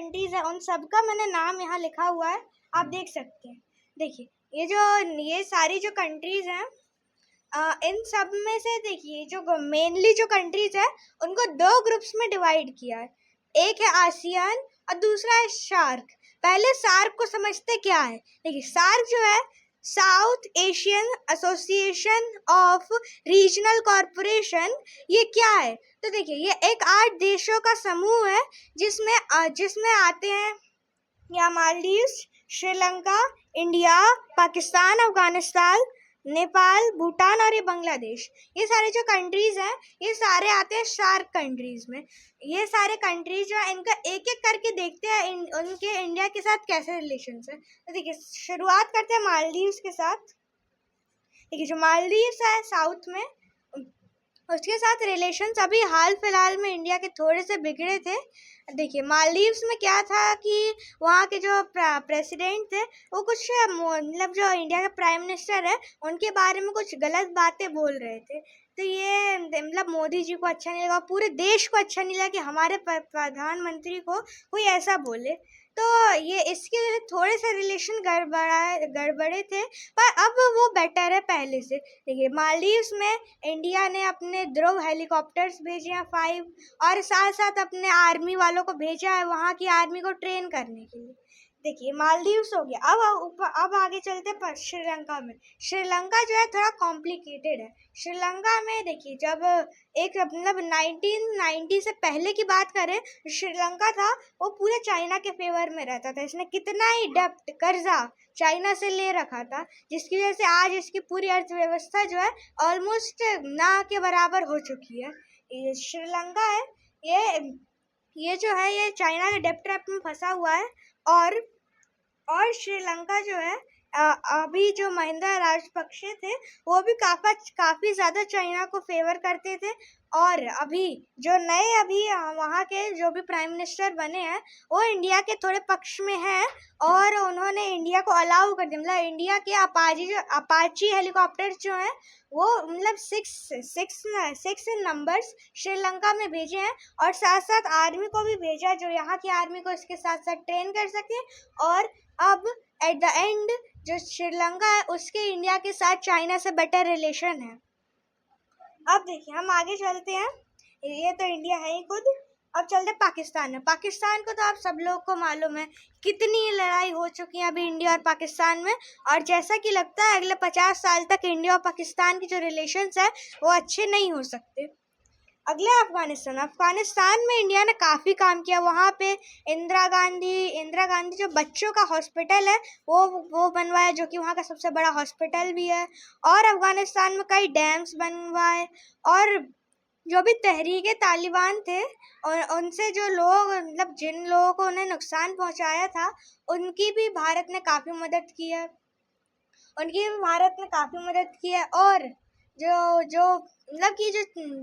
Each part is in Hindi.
कंट्रीज़ है उन सब का मैंने नाम यहाँ लिखा हुआ है, आप देख सकते हैं। देखिए ये सारी जो कंट्रीज़ हैं इन सब में से देखिए जो मेनली जो कंट्रीज़ है उनको 2 ग्रुप्स में डिवाइड किया है। एक है आसियान और दूसरा है सार्क। पहले सार्क को समझते क्या है। देखिए सार्क जो है south Asian association of regional corporation, ये क्या है तो देखिए ये एक 8 देशों का समूह है जिसमें आते हैं या मालदीव्स, श्रीलंका, इंडिया, पाकिस्तान, अफगानिस्तान, नेपाल, भूटान और ये बांग्लादेश। ये सारे जो कंट्रीज़ हैं ये सारे आते हैं सार्क कंट्रीज़ में। ये सारे कंट्रीज जो है इनका एक एक करके देखते हैं उनके इंडिया के साथ कैसे रिलेशंस है। तो देखिए शुरुआत करते हैं मालदीव्स के साथ। देखिए जो मालदीव्स है साउथ में, उसके साथ रिलेशंस अभी हाल फिलहाल में इंडिया के थोड़े से बिगड़े थे। देखिए मालदीव्स में क्या था कि वहाँ के जो प्रेसिडेंट थे वो कुछ मतलब जो इंडिया का प्राइम मिनिस्टर है उनके बारे में कुछ गलत बातें बोल रहे थे। तो ये मतलब मोदी जी को अच्छा नहीं लगा, पूरे देश को अच्छा नहीं लगा कि हमारे प्रधानमंत्री को कोई ऐसा बोले। तो ये इसके थोड़े से रिलेशन गड़बड़े थे, पर अब वो बेटर है पहले से। देखिए मालदीव्स में इंडिया ने अपने ध्रुव हेलीकॉप्टर्स भेजे हैं 5 और साथ साथ अपने आर्मी वालों को भेजा है वहाँ की आर्मी को ट्रेन करने के लिए। देखिए मालदीव्स हो गया। अब आगे चलते हैं श्रीलंका में। श्रीलंका जो है थोड़ा कॉम्प्लिकेटेड है। श्रीलंका में देखिए जब एक मतलब 1990 से पहले की बात करें, श्रीलंका था वो पूरे चाइना के फेवर में रहता था। इसने कितना ही डेब्ट कर्जा चाइना से ले रखा था, जिसकी वजह से आज इसकी पूरी अर्थव्यवस्था जो है ऑलमोस्ट ना के बराबर हो चुकी है। ये श्रीलंका है, ये जो है ये चाइना के डेब्ट ट्रैप में फंसा हुआ है। और श्रीलंका जो है अभी जो महिंदा राजपक्षे थे वो भी काफ़ी ज़्यादा चाइना को फेवर करते थे। और अभी जो नए वहाँ के जो भी प्राइम मिनिस्टर बने हैं वो इंडिया के थोड़े पक्ष में हैं और उन्होंने इंडिया को अलाउ कर दिया। मतलब इंडिया के अपाची हेलीकॉप्टर्स जो हैं वो मतलब 6 नंबर्स श्रीलंका में भेजे हैं और साथ साथ आर्मी को भी भेजा जो यहाँ की आर्मी को इसके साथ साथ ट्रेन कर सके। और अब एट द एंड जो श्रीलंका है उसके इंडिया के साथ चाइना से बेटर रिलेशन है। अब देखिए हम आगे चलते हैं, ये तो इंडिया है ही खुद। अब चलते हैं पाकिस्तान में। पाकिस्तान को तो आप सब लोग को मालूम है कितनी लड़ाई हो चुकी है अभी इंडिया और पाकिस्तान में, और जैसा कि लगता है अगले 50 साल तक इंडिया और पाकिस्तान की जो रिलेशंस है वो अच्छे नहीं हो सकते। अगला अफगानिस्तान में इंडिया ने काफ़ी काम किया। वहाँ पे इंदिरा गांधी जो बच्चों का हॉस्पिटल है वो बनवाया, जो कि वहाँ का सबसे बड़ा हॉस्पिटल भी है। और अफगानिस्तान में कई डैम्स बनवाए। और जो भी तहरीके तालिबान थे और उनसे जो लोग मतलब जिन लोगों को उन्हें नुकसान पहुँचाया था उनकी भी भारत ने काफ़ी मदद की है। और जो मतलब कि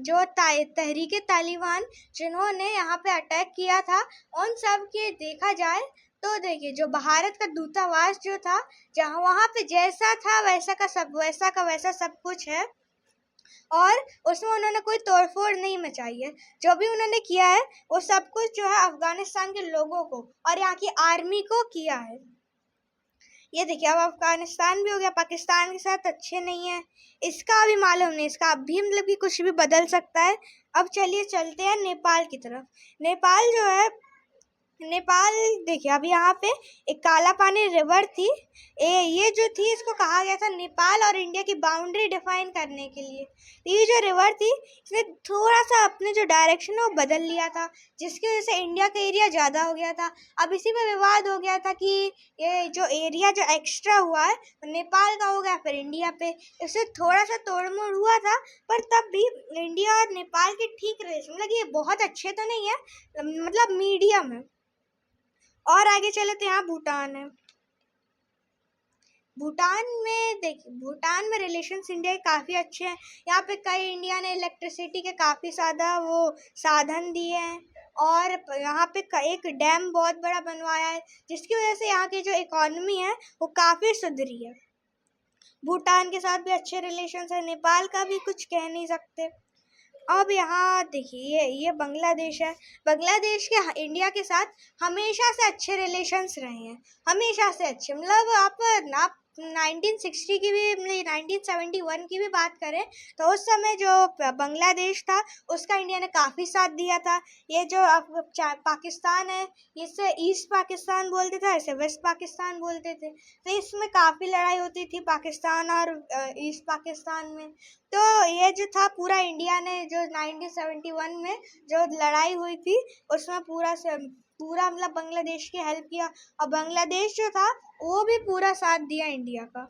जो तहरीके तालिबान जिन्होंने यहाँ पे अटैक किया था उन सब के देखा जाए तो देखिए जो भारत का दूतावास जो था जहाँ वहाँ पे जैसा था वैसा का वैसा सब कुछ है और उसमें उन्होंने कोई तोड़फोड़ नहीं मचाई है। जो भी उन्होंने किया है वो सब कुछ जो है अफगानिस्तान के लोगों को और यहाँ की आर्मी को किया है। ये देखिए अब अफगानिस्तान भी हो गया, पाकिस्तान के साथ अच्छे नहीं है, इसका अभी मालूम नहीं, इसका अभी मतलब कि कुछ भी बदल सकता है। अब चलिए चलते हैं नेपाल की तरफ। नेपाल देखिए अब यहाँ पे एक काला पानी रिवर थी। ये जो थी इसको कहा गया था नेपाल और इंडिया की बाउंड्री डिफाइन करने के लिए। ये जो रिवर थी इसने थोड़ा सा अपने जो डायरेक्शन है वो बदल लिया था, जिसकी वजह से इंडिया का एरिया ज़्यादा हो गया था। अब इसी में विवाद हो गया था कि ये जो एरिया जो एक्स्ट्रा हुआ है नेपाल का हो गया फिर इंडिया पे, इससे थोड़ा सा तोड़मोड़ हुआ था। पर तब भी इंडिया और नेपाल के ठीक रिलेशन, मतलब ये बहुत अच्छे तो नहीं है, मतलब मीडियम है। और आगे चले तो यहाँ भूटान है। भूटान में रिलेशंस इंडिया के काफ़ी अच्छे हैं। यहाँ पे इंडिया ने इलेक्ट्रिसिटी के काफ़ी ज़्यादा वो साधन दिए हैं और यहाँ पे एक डैम बहुत बड़ा बनवाया है, जिसकी वजह से यहाँ की जो इकॉनमी है वो काफ़ी सुधरी है। भूटान के साथ भी अच्छे रिलेशंस है, नेपाल का भी कुछ कह नहीं सकते। अब यहाँ देखिए ये बांग्लादेश है। बांग्लादेश के इंडिया के साथ हमेशा से अच्छे रिलेशंस रहे हैं, हमेशा से अच्छे। मतलब आप 1960 की भी, मतलब 1971 की भी बात करें तो उस समय जो बांग्लादेश था उसका इंडिया ने काफ़ी साथ दिया था। ये जो पाकिस्तान है, इसे ईस्ट पाकिस्तान बोलते थे, ऐसे वेस्ट पाकिस्तान बोलते थे। तो इसमें काफ़ी लड़ाई होती थी पाकिस्तान और ईस्ट पाकिस्तान में। तो ये जो था पूरा इंडिया ने जो 1971 में जो लड़ाई हुई थी उसमें पूरा मतलब बांग्लादेश की हेल्प किया, और बांग्लादेश जो था वो भी पूरा साथ दिया इंडिया का।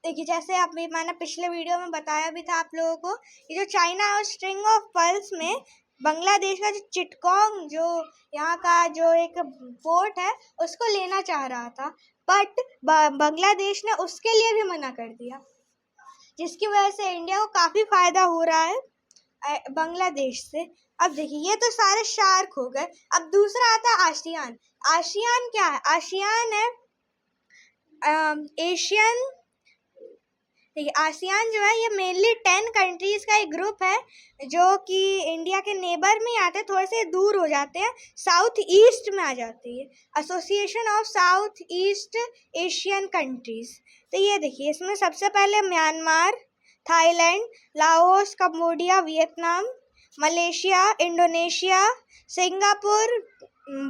देखिए जैसे अभी मैंने पिछले वीडियो में बताया भी था आप लोगों को, ये जो चाइना और स्ट्रिंग ऑफ पर्ल्स में बांग्लादेश का जो चिटगोंग, जो यहाँ का जो एक पोर्ट है, उसको लेना चाह रहा था, बट बांग्लादेश ने उसके लिए भी मना कर दिया, जिसकी वजह से इंडिया को काफ़ी फ़ायदा हो रहा है बांग्लादेश से। अब देखिए ये तो सारे शार्क हो गए। अब दूसरा आता है आसियान। आसियान क्या है? आसियान है एशियन, देखिए आसियान जो है ये मेनली 10 कंट्रीज़ का एक ग्रुप है जो कि इंडिया के नेबर में आते हैं, थोड़े से दूर हो जाते हैं, साउथ ईस्ट में आ जाती है, association of south east Asian countries. तो ये देखिए इसमें सबसे पहले Myanmar, Thailand, Laos, Cambodia, Vietnam, Malaysia, Indonesia, Singapore,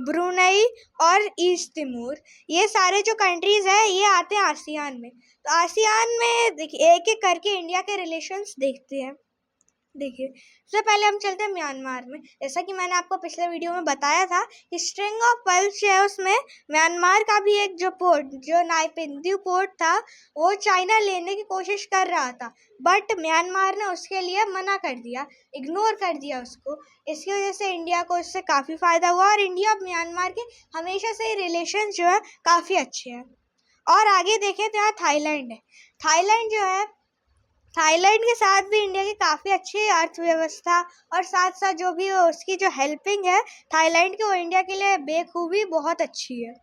Brunei और ईस्ट तिमोर, ये सारे जो कंट्रीज़ हैं ये आते हैं आसियान में। तो आसियान में देखिए एक एक करके इंडिया के रिलेशंस देखते हैं। देखिए सबसे पहले हम चलते हैं म्यांमार में। जैसा कि मैंने आपको पिछले वीडियो में बताया था कि स्ट्रिंग ऑफ पर्ल्स जो है उसमें म्यांमार का भी एक जो पोर्ट, जो नाइपिंदू पोर्ट था, वो चाइना लेने की कोशिश कर रहा था, बट म्यांमार ने उसके लिए मना कर दिया, इग्नोर कर दिया उसको। इसकी वजह से इंडिया को इससे काफ़ी फ़ायदा हुआ और इंडिया और म्यांमार के हमेशा से रिलेशन जो है काफ़ी अच्छे हैं। और आगे देखें तो यहाँ थाईलैंड है। थाईलैंड जो है, थाईलैंड के साथ भी इंडिया की काफ़ी अच्छी अर्थव्यवस्था और साथ साथ जो भी उसकी जो हेल्पिंग है थाईलैंड की, वो इंडिया के लिए बेखूबी बहुत अच्छी है।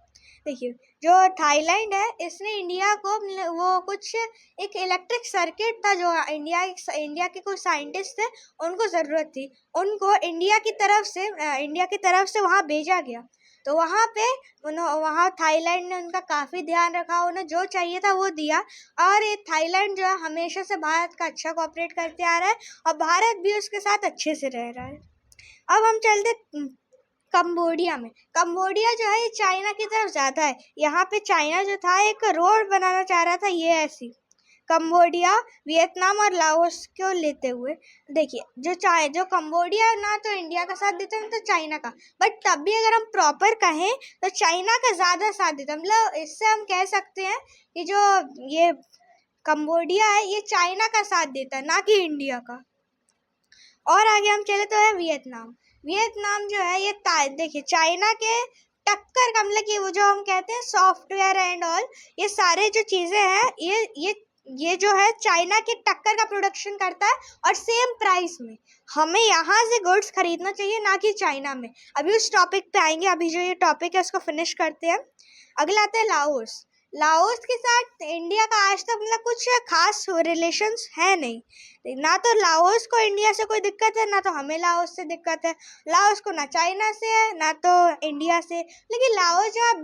देखिए जो थाईलैंड है इसने इंडिया को वो कुछ एक इलेक्ट्रिक सर्किट था जो इंडिया के कुछ साइंटिस्ट थे उनको ज़रूरत थी, उनको इंडिया की तरफ से वहाँ भेजा गया। तो वहाँ पे वहाँ थाईलैंड ने उनका काफ़ी ध्यान रखा, उन्हें जो चाहिए था वो दिया। और ये थाईलैंड जो है हमेशा से भारत का अच्छा कोऑपरेट करते आ रहा है और भारत भी उसके साथ अच्छे से रह रहा है। अब हम चलते कंबोडिया में। कंबोडिया जो है ये चाइना की तरफ ज़्यादा है। यहाँ पे चाइना जो था एक रोड बनाना चाह रहा था, ये ऐसी कंबोडिया, वियतनाम और लाओस को लेते हुए। देखिए जो कंबोडिया ना तो इंडिया का साथ देता है ना तो चाइना का, बट तब भी अगर हम प्रॉपर कहें तो चाइना का ज़्यादा साथ देता है। मतलब इससे हम कह सकते हैं कि जो ये कंबोडिया है ये चाइना का साथ देता है, ना कि इंडिया का। और आगे हम चले तो है वियतनाम। वियतनाम जो है ये देखिए चाइना के टक्कर का, मतलब कि वो जो हम कहते हैं सॉफ्टवेयर एंड ऑल, ये सारे जो चीज़ें हैं ये जो है चाइना के टक्कर का प्रोडक्शन करता है और सेम प्राइस में। हमें यहाँ से गुड्स खरीदना चाहिए, ना कि चाइना में। अभी उस टॉपिक पे आएंगे, अभी जो ये टॉपिक है उसको फिनिश करते हैं। अगला आता है लाओस। लाओस के साथ इंडिया का आज तक मतलब कुछ खास रिलेशंस है नहीं, ना तो लाओस को इंडिया से कोई दिक्कत है ना तो हमें लाओस से दिक्कत है। लाओस को ना चाइना से है ना तो इंडिया से, लेकिन लाओस जो है